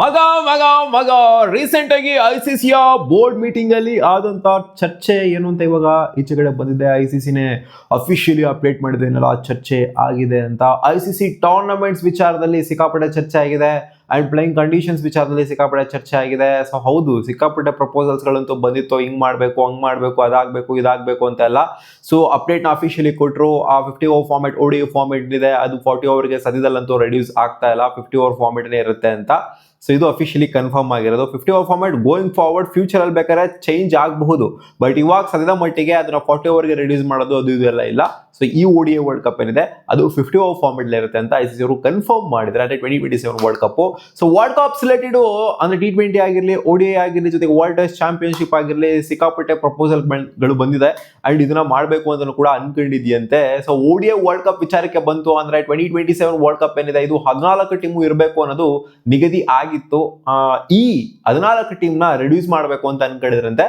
ಮಗ ಮಗ ಮಗ ರೀಸೆಂಟ್ ಆಗಿ ICCಯ ಬೋರ್ಡ್ ಮೀಟಿಂಗ್ ಅಲ್ಲಿ ಆದಂತ ಚರ್ಚೆ ಏನು ಅಂತ ಇವಾಗ ಈಚೆಗಡೆ ಬಂದಿದೆ. ICCನೇ ಅಫಿಷಿಯಲಿ ಅಪ್ಡೇಟ್ ಮಾಡಿದೆ ಏನಲ್ಲ ಚರ್ಚೆ ಆಗಿದೆ ಅಂತ. ICC ಟೂರ್ನಮೆಂಟ್ಸ್ ವಿಚಾರದಲ್ಲಿ ಸಿಕ್ಕಾಪಟ್ಟೆ ಚರ್ಚೆ ಆಗಿದೆ ಅಂಡ್ ಪ್ಲೇಯಿಂಗ್ ಕಂಡೀಷನ್ಸ್ ವಿಚಾರದಲ್ಲಿ ಸಿಕ್ಕಾಪಟ್ಟೆ ಚರ್ಚೆ ಆಗಿದೆ. ಸೊ ಹೌದು, ಸಿಕ್ಕಾಪಟ್ಟೆ ಪ್ರಪೋಸಲ್ಸ್ ಗಳಂತೂ ಬಂದಿತ್ತು, ಹಿಂಗ್ ಮಾಡ್ಬೇಕು ಹಂಗ್ ಮಾಡ್ಬೇಕು ಅದಾಗಬೇಕು ಇದಾಗಬೇಕು ಅಂತ ಎಲ್ಲ. ಸೊ ಅಪ್ಡೇಟ್ ನ ಅಫಿಷಿಯಲಿ ಕೊಟ್ಟರು. ಆ 50 ಓವರ್ ಫಾರ್ಮೆಟ್ ODI ಫಾರ್ಮೆಟ್ ಇದೆ, ಅದು 40 ಓವರ್ಗೆ ಸದ್ಯದಲ್ಲಂತೂ ರೆಡ್ಯೂಸ್ ಆಗ್ತಾ ಇಲ್ಲ, 50 ಓವರ್ ಫಾರ್ಮೆಟ್ ಇರುತ್ತೆ ಅಂತ. ಸೊ ಇದು ಅಫಿಷಿಯಲಿ ಕನ್ಫರ್ಮ್ ಆಗಿರೋದು. 50 over format going forward future ಅಲ್ಲಿ ಬೇಕಾದ್ರೆ ಚೇಂಜ್ ಆಗಬಹುದು, ಬಟ್ ಇವಾಗ ಸದ್ಯದ ಮಟ್ಟಿಗೆ ಅದನ್ನ 40 ಓವರ್ಗೆ ರಿಡ್ಯೂಸ್ ಮಾಡೋದು ಅದು ಇದೆಲ್ಲ ಇಲ್ಲ. ಸೊ ಈ ODI ವರ್ಲ್ಡ್ ಕಪ್ ಏನಿದೆ ಅದು 50 ಓವರ್ ಫಾರ್ಮೆಟ್ ಇರುತ್ತೆ ಅಂತ ICC ಅವರು ಕನ್ಫರ್ಮ್ ಮಾಡಿದ್ರೆ. ಅದೇ 2027 world cup. So world cup related ಅಂದ್ರೆ T20 ಆಗಿರ್ಲಿ, ODI ಆಗಿರ್ಲಿ, ಜೊತೆಗೆ ವರ್ಲ್ಡ್ ಟೆಸ್ಟ್ ಚಾಂಪಿಯನ್ಶಿಪ್ ಆಗಿರ್ಲಿ, ಸಿಕ್ಕಾಪಟ್ಟೆ ಪ್ರಪೋಸಲ್ ಗಳು ಬಂದಿದೆ ಅಂಡ್ ಇದನ್ನ ಮಾಡಬೇಕು ಅಂತ ಕೂಡ ಅನ್ಕೊಂಡಿದ್ಯಂತೆ. ಸೊ ODI ವರ್ಲ್ಡ್ ಕಪ್ ವಿಚಾರಕ್ಕೆ ಬಂತು ಅಂದ್ರೆ 2027 ವರ್ಲ್ಡ್ ಕಪ್ ಏನಿದೆ ಇದು 14 ಟೀಮು ಇರಬೇಕು ಅನ್ನೋದು ನಿಗದಿ ಆಗಿತ್ತು. ಈ 14 ಟೀಮ್ ನ ರಿಡ್ಯೂಸ್ ಮಾಡಬೇಕು ಅಂತ ಅನ್ಕೊಂಡಿದ್ರಂತೆ.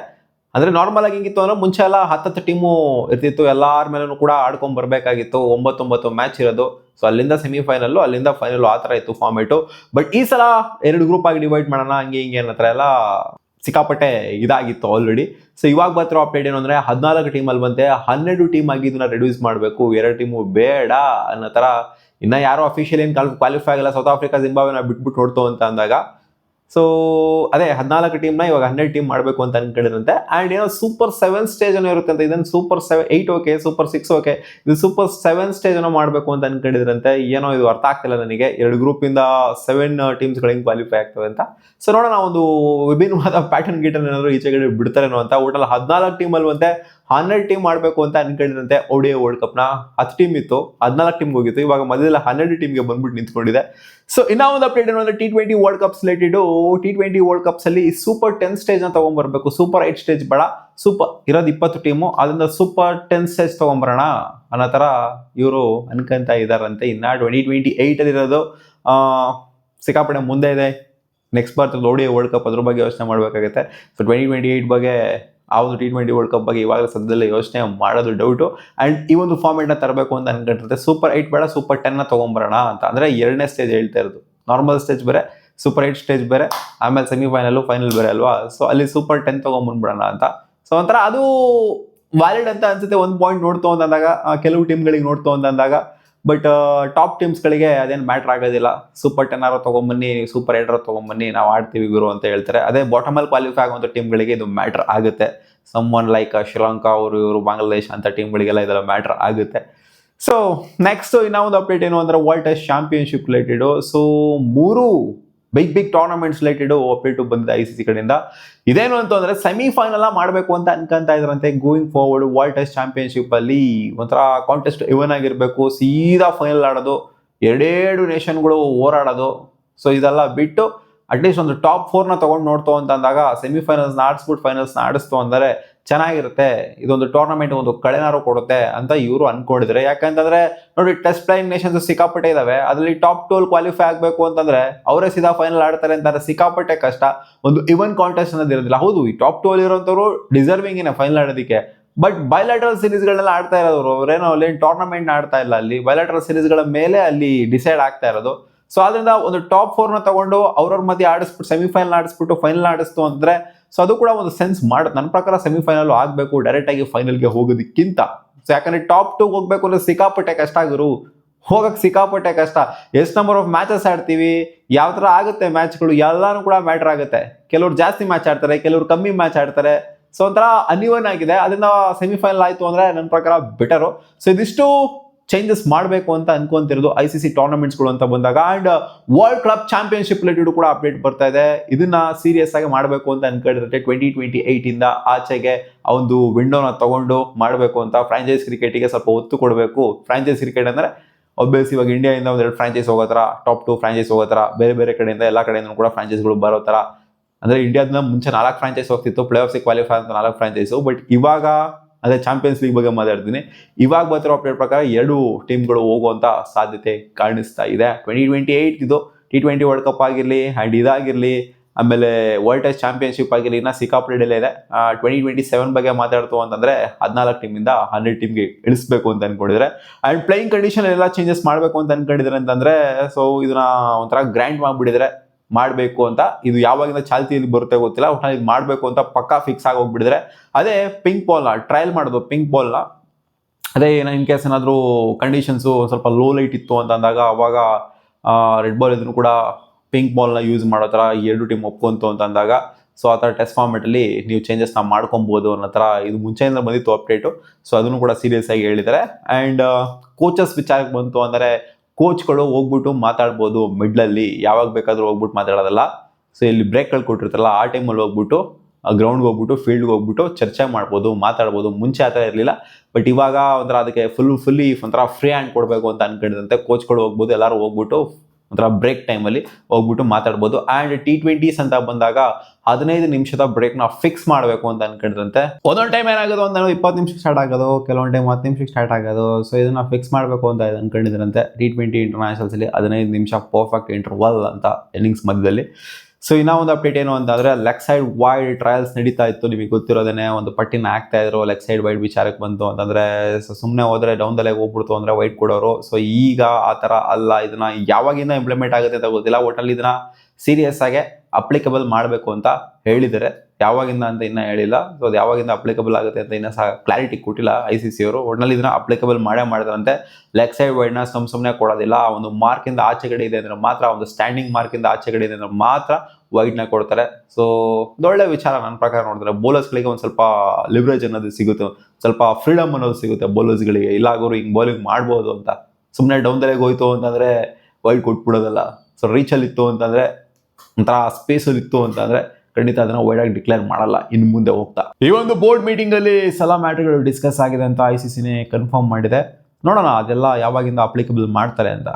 ಅಂದ್ರೆ ನಾರ್ಮಲ್ ಆಗಿ ಹೆಂಗಿತ್ತು ಅಂದ್ರೆ ಮುಂಚೆ ಎಲ್ಲ 10 ಟೀಮು ಇರ್ತಿತ್ತು, ಎಲ್ಲಾರ ಮೇಲೂ ಕೂಡ ಆಡ್ಕೊಂಡ್ ಬರ್ಬೇಕಾಗಿತ್ತು, 9 ಮ್ಯಾಚ್ ಇರೋದು. ಸೊ ಅಲ್ಲಿಂದ ಸೆಮಿಫೈನಲ್, ಅಲ್ಲಿಂದ ಫೈನಲ್, ಆ ತರ ಇತ್ತು ಫಾರ್ಮೇಟು. ಬಟ್ ಈ ಸಲ 2 ಗ್ರೂಪ್ ಆಗಿ ಡಿವೈಡ್ ಮಾಡೋಣ ಹಂಗೆ ಹಿಂಗೆ ಅನ್ನತ್ರ ಎಲ್ಲ ಸಿಕ್ಕಾಪಟ್ಟೆ ಇದಾಗಿತ್ತು ಆಲ್ರೆಡಿ. ಸೊ ಇವಾಗ ಬರ್ತಿರೋ ಅಪ್ಡೇಟ್ ಏನು ಅಂದ್ರೆ 14 ಟೀಮಲ್ಲಿ ಬಂತೆ 12 ಟೀಮ್ ಆಗಿ ಇದನ್ನ ರಿಡ್ಯೂಸ್ ಮಾಡಬೇಕು, 2 ಟೀಮು ಬೇಡ ಅನ್ನೋ ತರ. ಇನ್ನ ಯಾರು ಅಫಿಷಿಯಲ್ ಏನ್ ಕ್ವಾಲಿಫೈ ಆಗಲ್ಲ, ಸೌತ್ ಆಫ್ರಿಕಾ ಜಿಂಬಾಬ್ವೆನ ಬಿಟ್ಬಿಟ್ಟು ನೋಡ್ತು ಅಂತ ಅಂದಾಗ. ಸೊ ಅದೇ 14 ಟೀಮ್ನ ಇವಾಗ 12 ಟೀಮ್ ಮಾಡಬೇಕು ಅಂತ ಅನ್ಕೊಂಡಿರಂತೆ. ಅಂಡ್ ಏನೋ ಸೂಪರ್ 7 ಸ್ಟೇಜ್ ಅನ್ನೋ ಇರುತ್ತೆ ಅಂತ, ಇದನ್ನು ಸೂಪರ್ 8 ಓಕೆ, ಸೂಪರ್ 6 ಓಕೆ, ಇದು ಸೂಪರ್ 7 ಸ್ಟೇಜ್ ಅನ್ನೋ ಮಾಡಬೇಕು ಅಂತ ಅನ್ಕೊಂಡಿದ್ರಂತೆ. ಏನೋ ಇದು ಅರ್ಥ ಆಗ್ತಿಲ್ಲ ನನಗೆ, 2 ಗ್ರೂಪ್ ಇಂದ 7 ಟೀಮ್ಸ್ ಗಳಿಗೆ ಕ್ವಾಲಿಫೈ ಆಗ್ತವೆ ಅಂತ. ಸೊ ನೋಡೋಣ ಒಂದು ವಿಭಿನ್ನವಾದ ಪ್ಯಾಟರ್ನ್ ಗೀಟನ್ ಏನಾದ್ರು ಈಚೆಗಡೆ ಬಿಡ್ತಾರೇನೋ ಅಂತ. ಒಟ್ಟಲ್ಲಿ 14 ಟೀಮ್ ಅಲ್ಲಿ ಬಂತೆ 12 ಟೀಮ್ ಮಾಡಬೇಕು ಅಂತ ಅನ್ಕೊಂಡಿರಂತೆ. ODI ವರ್ಲ್ಡ್ ಕಪ್ ನ 10 ಟೀಮ್ ಇತ್ತು, 14 ಟೀಮ್ಗೆ ಹೋಗಿತ್ತು, ಇವಾಗ ಮಧ್ಯದಲ್ಲಿ 12 ಟೀಮ್ಗೆ ಬಂದ್ಬಿಟ್ಟು ನಿಂತ್ಕೊಂಡಿದೆ. ಸೊ ಇನ್ನ ಒಂದು ಅಪ್ಡೇಟ್ ಏನು ಅಂದ್ರೆ T20 world cup related. T20 world cups ಅಲ್ಲಿ ಸೂಪರ್ 10 ಸ್ಟೇಜ್ ನ ತಗೊಂಡ್ಬರ್ಬೇಕು, ಸೂಪರ್ 8 ಸ್ಟೇಜ್ ಬೇಡ, ಸೂಪರ್ ಇರೋದು 20 ಟೀಮು, ಅದರಿಂದ ಸೂಪರ್ 10 ಸ್ಟೇಜ್ ತಗೊಂಡ್ಬರೋಣ ಅನ್ನೋ ತರ ಇವರು ಅನ್ಕೊಂತ ಇದಾರಂತೆ. ಇನ್ನ 2028 ಅಲ್ಲಿ ಇರೋದು ಸಿಕ್ಕಾಪಟ್ಟೆ ಮುಂದೆ ಇದೆ. ನೆಕ್ಸ್ಟ್ ಬರ್ತದೆ ODI ವರ್ಲ್ಡ್ ಕಪ್, ಅದ್ರ ಬಗ್ಗೆ ಯೋಚನೆ ಮಾಡ್ಬೇಕಾಗುತ್ತೆ. ಸೊ 2028 ಬಗ್ಗೆ ಆ ಒಂದು T20 ವರ್ಲ್ಡ್ ಕಪ್ ಬಗ್ಗೆ ಇವಾಗ ಸದ್ಯದಲ್ಲೇ ಯೋಚನೆ ಮಾಡೋದು ಡೌಟು. ಅಂಡ್ ಈ ಒಂದು ಫಾರ್ಮೆಟ್ ನ ತರಬೇಕು ಅಂತ ಅನ್ಕೊಂಡಿರುತ್ತೆ. ಸೂಪರ್ 8 ಬೇಡ, ಸೂಪರ್ 10 ನ ತಗೊಂಡ್ಬರೋಣ ಅಂತ. ಅಂದ್ರೆ 2ನೇ ಸ್ಟೇಜ್ ಹೇಳ್ತಾ ಇರೋದು. ನಾರ್ಮಲ್ ಸ್ಟೇಜ್ ಬೇರೆ, ಸೂಪರ್ 8 ಸ್ಟೇಜ್ ಬೇರೆ, ಆಮೇಲೆ ಸೆಮಿಫೈನಲ್ ಫೈನಲ್ ಬೇರೆ ಅಲ್ವಾ. ಸೊ ಅಲ್ಲಿ ಸೂಪರ್ 10 ತಗೊಂಡ್ಬಂದ್ಬಿಡೋಣ ಅಂತ. ಸೊ ಒಂಥರ ಅದು ವ್ಯಾಲಿಡ್ ಅಂತ ಅನ್ಸುತ್ತೆ. ಒಂದು ಪಾಯಿಂಟ್ ನೋಡ್ತು ಅಂತಂದಾಗ, ಕೆಲವು ಟೀಮ್ಗಳಿಗೆ ನೋಡ್ತು ಅಂತಂದಾಗ. ಬಟ್ ಟಾಪ್ ಟೀಮ್ಸ್ಗಳಿಗೆ ಅದೇನು ಮ್ಯಾಟ್ರ್ ಆಗೋದಿಲ್ಲ. ಸೂಪರ್ 10 ಆರೋ ತೊಗೊಂಬನ್ನಿ, ಸೂಪರ್ 8 ತೊಗೊಂಬನ್ನಿ, ನಾವು ಆಡ್ತೀವಿ ಗುರು ಅಂತ ಹೇಳ್ತಾರೆ. ಅದೇ ಬಾಟಮಲ್ಲಿ ಕ್ವಾಲಿಫೈ ಆಗುವಂಥ ಟೀಮ್ಗಳಿಗೆ ಇದು ಮ್ಯಾಟ್ರ್ ಆಗುತ್ತೆ. ಸಮ್ವನ್ ಲೈಕ್ ಶ್ರೀಲಂಕಾ ಅವರು, ಇವರು, ಬಾಂಗ್ಲಾದೇಶ ಅಂತ ಟೀಮ್ಗಳಿಗೆಲ್ಲ ಇದೆಲ್ಲ ಮ್ಯಾಟ್ರ್ ಆಗುತ್ತೆ. ಸೊ ನೆಕ್ಸ್ಟ್ ಇನ್ನೂ ಒಂದು ಅಪ್ಡೇಟ್ ಏನು ಅಂದ್ರೆ world test championship related. So 3 big tournaments related update ಬಂದಿದೆ ICC ಕಡೆಯಿಂದ. ಇದೇನು ಅಂತಂದ್ರೆ ಸೆಮಿಫೈನಲ್ ಮಾಡಬೇಕು ಅಂತ ಅನ್ಕೊಂತ ಇದ್ರಂತೆ. Going forward world test championship ಅಲ್ಲಿ ಒಂಥರ ಕಾಂಟೆಸ್ಟ್ ಇವನ್ ಆಗಿರ್ಬೇಕು, ಸೀದಾ ಫೈನಲ್ ಆಡೋದು, 2 ನೇಷನ್ಗಳು ಹೋರಾಡೋದು. ಸೊ ಇದೆಲ್ಲ ಬಿಟ್ಟು ಅಟ್ಲೀಸ್ಟ್ ಒಂದು ಟಾಪ್ 4 ನ ತಗೊಂಡು ನೋಡ್ತು ಅಂತ ಅಂದಾಗ ಸೆಮಿಫೈನಲ್ಸ್ ಆಡಿಸ್ಬಿಟ್ಟು ಫೈನಲ್ಸ್ ನ ಆಡಿಸ್ತು ಅಂದರೆ ಚೆನ್ನಾಗಿರುತ್ತೆ. ಇದೊಂದು ಟೂರ್ನಮೆಂಟ್ ಒಂದು ಕಳೆನಾರು ಕೊಡುತ್ತೆ ಅಂತ ಇವರು ಅನ್ಕೊಂಡಿದ್ರೆ. ಯಾಕಂತಂದ್ರೆ ನೋಡಿ, ಟೆಸ್ಟ್ ಪ್ಲೇಯಿಂಗ್ ನೇಷನ್ಸ್ ಸಿಕ್ಕಾಪಟ್ಟೆ ಇದಾವೆ, ಅದರಲ್ಲಿ ಟಾಪ್ 2 ಕ್ವಾಲಿಫೈ ಆಗಬೇಕು ಅಂತಂದ್ರೆ ಅವರೇ ಸೀದಾ ಫೈನಲ್ ಆಡ್ತಾರೆ ಅಂತಾರೆ. ಸಿಕ್ಕಾಪಟ್ಟೆ ಕಷ್ಟ, ಒಂದು ಇವನ್ ಕಾಂಟೆಸ್ಟ್ ಅನ್ನೋದು ಇರೋದಿಲ್ಲ. ಹೌದು, ಈ ಟಾಪ್ 2 ಅಲ್ಲಿ ಇರೋಂಥವ್ರು ಡಿಸರ್ವಿಂಗ್ ಏನೇ ಫೈನಲ್ ಆಡೋದಕ್ಕೆ. ಬಟ್ ಬೈಲಾಟ್ರಲ್ ಸೀರೀಸ್ಗಳನ್ನೆಲ್ಲ ಆಡ್ತಾ ಇರೋರು ಅವರೇನೋ ಅಲ್ಲಿ ಟೂರ್ನಮೆಂಟ್ ಆಡ್ತಾ ಇಲ್ಲ, ಅಲ್ಲಿ ಬೈಲಾಟ್ರಲ್ ಸೀರೀಸ್ಗಳ ಮೇಲೆ ಅಲ್ಲಿ ಡಿಸೈಡ್ ಆಗ್ತಾ ಇರೋದು. ಸೊ ಅದರಿಂದ ಒಂದು ಟಾಪ್ 4 ನ ತಗೊಂಡು ಅವ್ರವ್ರ ಮಧ್ಯೆ ಆಡಿಸ್ಬಿಟ್ಟು ಸೆಮಿಫೈನಲ್ ಆಡಿಸ್ಬಿಟ್ಟು ಫೈನಲ್ ಆಡಿಸ್ತು ಅಂದ್ರೆ ಸೊ ಅದು ಕೂಡ ಒಂದು ಸೆನ್ಸ್ ಮಾಡುತ್ತೆ. ನನ್ನ ಪ್ರಕಾರ ಸೆಮಿಫೈನಲ್ ಆಗಬೇಕು ಡೈರೆಕ್ಟ್ ಆಗಿ ಫೈನಲ್ಗೆ ಹೋಗೋದಕ್ಕಿಂತ. ಸೊ ಯಾಕಂದ್ರೆ ಟಾಪ್ 2 ಹೋಗ್ಬೇಕು ಅಂದ್ರೆ ಸಿಕ್ಕಾಪಟ್ಟೆ ಕಷ್ಟ ಆಗಿರು, ಹೋಗಕ್ಕೆ ಸಿಕ್ಕಾಪಟ್ಟೆ ಕಷ್ಟ. ಎಷ್ಟು ನಂಬರ್ ಆಫ್ ಮ್ಯಾಚಸ್ ಆಡ್ತೀವಿ, ಯಾವ ತರ ಆಗುತ್ತೆ ಮ್ಯಾಚ್ಗಳು, ಎಲ್ಲಾನು ಕೂಡ ಮ್ಯಾಟರ್ ಆಗುತ್ತೆ. ಕೆಲವ್ರು ಜಾಸ್ತಿ ಮ್ಯಾಚ್ ಆಡ್ತಾರೆ, ಕೆಲವ್ರು ಕಮ್ಮಿ ಮ್ಯಾಚ್ ಆಡ್ತಾರೆ. ಸೊ ಒಂಥರ ಅನ್ಇವನ್ ಆಗಿದೆ. ಅದರಿಂದ ಸೆಮಿಫೈನಲ್ ಆಯ್ತು ಅಂದ್ರೆ ನನ್ನ ಪ್ರಕಾರ ಬೆಟರು. ಸೊ ಇದಿಷ್ಟು ಚೇಂಜಸ್ ಮಾಡಬೇಕು ಅಂತ ಅನ್ಕೊಂತಿರೋದು ICC ಟೂರ್ನಮೆಂಟ್ಸ್ಗಳು ಅಂತ ಬಂದಾಗ. And world club championship related ಕೂಡ ಅಪ್ಡೇಟ್ ಬರ್ತಾ ಇದೆ. ಇದನ್ನ ಸೀರಿಯಸ್ ಆಗಿ ಮಾಡಬೇಕು ಅಂತ ಅನ್ಕೊಂಡಿರುತ್ತೆ. 2028 ಇಂದ ಆಚೆಗೆ ಆ ಒಂದು ವಿಂಡೋನ ತಗೊಂಡು ಮಾಡಬೇಕು ಅಂತ. ಫ್ರಾಂಚೈಸ್ ಕ್ರಿಕೆಟಿಗೆ ಸ್ವಲ್ಪ ಒತ್ತು ಕೊಡಬೇಕು. ಫ್ರಾಂಚೈಸ್ ಕ್ರಿಕೆಟ್ ಅಂದ್ರೆ ಒಬ್ಬಿಯಸ್ ಇವಾಗ ಇಂಡಿಯಾದಿಂದ 1-2 ಫ್ರಾಂಚೈಸ್ ಹೋಗೋ ಥರ, ಟಾಪ್ 2 ಫ್ರಾಂಚೈಸ್ ಹೋಗೋ ಥರ, ಬೇರೆ ಕಡೆಯಿಂದ ಎಲ್ಲ ಕಡೆಯಿಂದ ಕೂಡ ಫ್ರಾಂಚೈಸ್ಗಳು ಬರೋ ಥರ. ಅಂದ್ರೆ ಇಂಡಿಯಾದಿಂದ ಮುಂಚೆ 4 ಫ್ರಾಂಚೈಸ್ ಹೋಗ್ತಿತ್ತು, ಪ್ಲೇ ಆಫ್ಸಿಗೆ ಕ್ವಾಲಿಫೈ ಅಂತ 4 ಫ್ರಾಂಚೈಸು. ಬಟ್ ಇವಾಗ ಅದೇ ಚಾಂಪಿಯನ್ಸ್ ಲೀಗ್ ಬಗ್ಗೆ ಮಾತಾಡ್ತೀನಿ. ಇವಾಗ ಬರ್ತಿರೋ ಅಪ್ಡೇಟ್ ಪ್ರಕಾರ 2 ಟೀಮ್ಗಳು ಹೋಗುವಂತ ಸಾಧ್ಯತೆ ಕಾಣಿಸ್ತಾ ಇದೆ. 2028 ಇದು T20 ವರ್ಲ್ಡ್ ಕಪ್ ಆಗಿರಲಿ ಅಂಡ್ ಇದಾಗಿರಲಿ, ಆಮೇಲೆ ವರ್ಲ್ಡ್ ಟೆಸ್ಟ್ ಚಾಂಪಿಯನ್ಶಿಪ್ ಆಗಿರಲಿ, ಇನ್ನ ಸಿಕ್ಕಾಪಟ್ಟೆ ಡಿಲೇ ಇದೆ. 2027 ಬಗ್ಗೆ ಮಾತಾಡ್ತು ಅಂತಂದ್ರೆ 14 ಟೀಮಿಂದ 12 ಟೀಮ್ಗೆ ಇಳಿಸ್ಬೇಕು ಅಂತ ಅನ್ಕೊಂಡಿದ್ರೆ. ಅಂಡ್ ಪ್ಲೇಯಿಂಗ್ ಕಂಡೀಷನ್ ಎಲ್ಲ ಚೇಂಜಸ್ ಮಾಡಬೇಕು ಅಂತ ಅನ್ಕೊಂಡಿದ್ರೆ ಅಂತಂದ್ರೆ ಸೊ ಇದನ್ನ ಒಂಥರ ಗ್ರ್ಯಾಂಡ್ ಮಾಡ್ಬಿಟ್ಟಿದ್ರೆ ಮಾಡಬೇಕು ಅಂತ. ಇದು ಯಾವಾಗಿಂದ ಚಾಲ್ತಿಯಲ್ಲಿ ಬರುತ್ತೆ ಗೊತ್ತಿಲ್ಲ, ಒಟ್ಟಿನಲ್ಲಿ ಇದು ಮಾಡಬೇಕು ಅಂತ ಪಕ್ಕಾ ಫಿಕ್ಸ್ ಆಗಿ ಹೋಗ್ಬಿಟ್ಟಿದ್ರೆ. ಅದೇ ಪಿಂಕ್ ಬಾಲ್ನ ಟ್ರಯಲ್ ಮಾಡೋದು, ಪಿಂಕ್ ಬಾಲ್ನ ಅದೇ ಇನ್ ಕೇಸ್ ಏನಾದರೂ ಕಂಡೀಷನ್ಸು ಸ್ವಲ್ಪ ಲೋ ಲೈಟ್ ಇತ್ತು ಅಂತ ಅಂದಾಗ ಅವಾಗ ರೆಡ್ ಬಾಲ್ ಇದನ್ನು ಕೂಡ ಪಿಂಕ್ ಬಾಲ್ನ ಯೂಸ್ ಮಾಡೋ ಥರ ಎರಡು ಟೀಮ್ ಒಪ್ಕೊಂತು ಅಂತ ಅಂದಾಗ ಸೊ ಆ ಥರ ಟೆಸ್ಟ್ ಫಾರ್ಮೆಟಲ್ಲಿ ನೀವು ಚೇಂಜಸ್ನ ಮಾಡ್ಕೊಬೋದು ಅನ್ನೋ ಥರ ಇದು ಮುಂಚೆಯಿಂದ ಬಂದಿತ್ತು ಅಪ್ಡೇಟು. ಸೊ ಅದನ್ನು ಕೂಡ ಸೀರಿಯಸ್ ಆಗಿ ಹೇಳಿದ್ದಾರೆ. ಆ್ಯಂಡ್ ಕೋಚಸ್ ವಿಚಾರಕ್ಕೆ ಬಂತು ಅಂದರೆ ಕೋಚ್ಗಳು ಹೋಗ್ಬಿಟ್ಟು ಮಾತಾಡ್ಬೋದು ಮಿಡ್ಲಲ್ಲಿ, ಯಾವಾಗ ಬೇಕಾದರೂ ಹೋಗ್ಬಿಟ್ಟು ಮಾತಾಡೋದಲ್ಲ. ಸೊ ಇಲ್ಲಿ ಬ್ರೇಕ್ಗಳು ಕೊಟ್ಟಿರ್ತಾರಲ್ಲ ಆ ಟೈಮಲ್ಲಿ ಹೋಗ್ಬಿಟ್ಟು ಗ್ರೌಂಡ್ಗೆ ಹೋಗ್ಬಿಟ್ಟು ಫೀಲ್ಡ್ಗೆ ಹೋಗ್ಬಿಟ್ಟು ಚರ್ಚೆ ಮಾಡ್ಬೋದು, ಮಾತಾಡ್ಬೋದು. ಮುಂಚೆ ಆ ಥರ ಇರಲಿಲ್ಲ, ಬಟ್ ಇವಾಗ ಒಂಥರ ಅದಕ್ಕೆ ಫುಲ್ಲಿ ಒಂಥರ ಫ್ರೀ ಹ್ಯಾಂಡ್ ಕೊಡಬೇಕು ಅಂತ ಅನ್ಕೊಂಡಿದಂತೆ ಕೋಚ್ಗಳು ಹೋಗ್ಬೋದು, ಎಲ್ಲರೂ ಹೋಗ್ಬಿಟ್ಟು ಒಂಥರ ಬ್ರೇಕ್ ಟೈಮಲ್ಲಿ ಹೋಗ್ಬಿಟ್ಟು ಮಾತಾಡ್ಬೋದು. ಆ್ಯಂಡ್ T20s ಅಂತ ಬಂದಾಗ 15 ನಿಮಿಷದ ಬ್ರೇಕ್ನ ಫಿಕ್ಸ್ ಮಾಡಬೇಕು ಅಂತ ಅನ್ಕೊಂಡಿದಂತೆ. ಒಂದೊಂದು ಟೈಮ್ ಏನಾಗೋದು ಅಂತ 20 ನಿಮಿಷಕ್ಕೆ ಸ್ಟಾರ್ಟ್ ಆಗೋದು, ಕೆಲವೊಂದು ಟೈಮ್ 10 ನಿಮಿಷಕ್ಕೆ ಸ್ಟಾರ್ಟ್ ಆಗೋದು. ಸೊ ಇದನ್ನ ಫಿಕ್ಸ್ ಮಾಡಬೇಕು ಅಂತ ಅನ್ಕೊಂಡಿದ್ರಂತೆ. T20 ಇಂಟರ್ನ್ಯಾಷನಲ್ಸಲ್ಲಿ 15 ನಿಮಿಷ ಪರ್ಫೆಕ್ಟ್ ಇಂಟರ್ವಲ್ ಅಂತ ಇನ್ನಿಂಗ್ಸ್ ಮಧ್ಯದಲ್ಲಿ. ಸೊ ಇನ್ನೂ ಒಂದು ಅಪ್ಡೇಟ್ ಏನು ಅಂತಂದರೆ ಲೆಗ್ ಸೈಡ್ ವೈಡ್ ಟ್ರಯಲ್ಸ್ ನಡೀತಾ ಇತ್ತು, ನಿಮಗೆ ಗೊತ್ತಿರೋದೇ. ಒಂದು ಪಟ್ಟಿನ ಹಾಕ್ತಾ ಇದ್ರು ಲೆಗ್ ಸೈಡ್ ವೈಡ್ ವಿಚಾರಕ್ಕೆ ಬಂತು ಅಂತಂದರೆ. ಸೊ ಸುಮ್ಮನೆ ಹೋದರೆ ಡೌನ್ ದ ಲೆಗ್ ಹೋಗ್ಬಿಡ್ತು ಅಂದರೆ ವೈಡ್ ಕೊಡೋರು. ಸೊ ಈಗ ಆ ಥರ ಅಲ್ಲ, ಇದನ್ನ ಯಾವಾಗಿಂದ ಇಂಪ್ಲಿಮೆಂಟ್ ಆಗುತ್ತೆ ಅಂತ ಗೊತ್ತಿಲ್ಲ, ಒಟ್ಟಲ್ಲಿ ಇದನ್ನ ಸೀರಿಯಸ್ ಆಗಿ ಅಪ್ಲಿಕಬಲ್ ಮಾಡಬೇಕು ಅಂತ ಹೇಳಿದ್ದಾರೆ. ಯಾವಾಗಿಂದ ಅಂತ ಇನ್ನೂ ಹೇಳಿಲ್ಲ. ಸೊ ಅದು ಯಾವಾಗಿಂದ ಅಪ್ಲಿಕಬಲ್ ಆಗುತ್ತೆ ಅಂತ ಇನ್ನೂ ಸಹ ಕ್ಲಾರಿಟಿ ಕೊಟ್ಟಿಲ್ಲ ICC ಅವರು. ಒಟ್ಟಿನಲ್ಲಿ ಇದನ್ನ ಅಪ್ಲಿಕಬಲ್ ಮಾಡ್ತಾರಂತೆ. ಲೆಗ್ ಸೈಡ್ ವೈಡ್ನ ಸುಮ್ಮನೆ ಕೊಡೋದಿಲ್ಲ, ಒಂದು ಮಾರ್ಕಿಂದ ಆಚೆಗಡೆ ಇದೆ ಅಂದರೆ ಮಾತ್ರ, ಒಂದು ಸ್ಟ್ಯಾಂಡಿಂಗ್ ಮಾರ್ಕಿಂದ ಆಚೆಗಡೆ ಇದೆ ಅಂದರೆ ಮಾತ್ರ ವೈಡ್ನ ಕೊಡ್ತಾರೆ. ಸೊ ಒಳ್ಳೆ ವಿಚಾರ ನನ್ನ ಪ್ರಕಾರ ನೋಡಿದ್ರೆ. ಬೌಲರ್ಸ್ಗಳಿಗೆ ಒಂದು ಸ್ವಲ್ಪ ಲಿವರೇಜ್ ಅನ್ನೋದು ಸಿಗುತ್ತೆ, ಸ್ವಲ್ಪ ಫ್ರೀಡಮ್ ಅನ್ನೋದು ಸಿಗುತ್ತೆ ಬೌಲರ್ಸ್ಗಳಿಗೆ. ಇಲ್ಲ ಆಗೋರು ಹಿಂಗೆ ಬೌಲಿಂಗ್ ಮಾಡ್ಬೋದು ಅಂತ. ಸುಮ್ಮನೆ ಡೌನ್ ದ ಲೆಗ್ ಹೋಯ್ತು ಅಂತಂದರೆ ವೈಡ್ ಕೊಟ್ಬಿಡೋದಲ್ಲ. ಸೊ ರೀಚಲ್ಲಿ ಇತ್ತು ಅಂತಂದರೆ, ಒಂಥರ ಸ್ಪೇಸಲ್ಲಿ ಇತ್ತು ಅಂತಂದರೆ ಖಂಡಿತ ಅದನ್ನು ವೈಡಾಗಿ ಡಿಕ್ಲೇರ್ ಮಾಡಲ್ಲ ಇನ್ನು ಮುಂದೆ ಹೋಗ್ತಾ. ಈ ಒಂದು ಬೋರ್ಡ್ ಮೀಟಿಂಗಲ್ಲಿ ಸಲ ಮ್ಯಾಟರ್ಗಳು ಡಿಸ್ಕಸ್ ಆಗಿದೆ ಅಂತ ICCನೇ ಕನ್ಫರ್ಮ್ ಮಾಡಿದೆ. ನೋಡೋಣ ಅದೆಲ್ಲ ಯಾವಾಗಿಂದ ಅಪ್ಲಿಕಬಲ್ ಮಾಡ್ತಾರೆ ಅಂತ.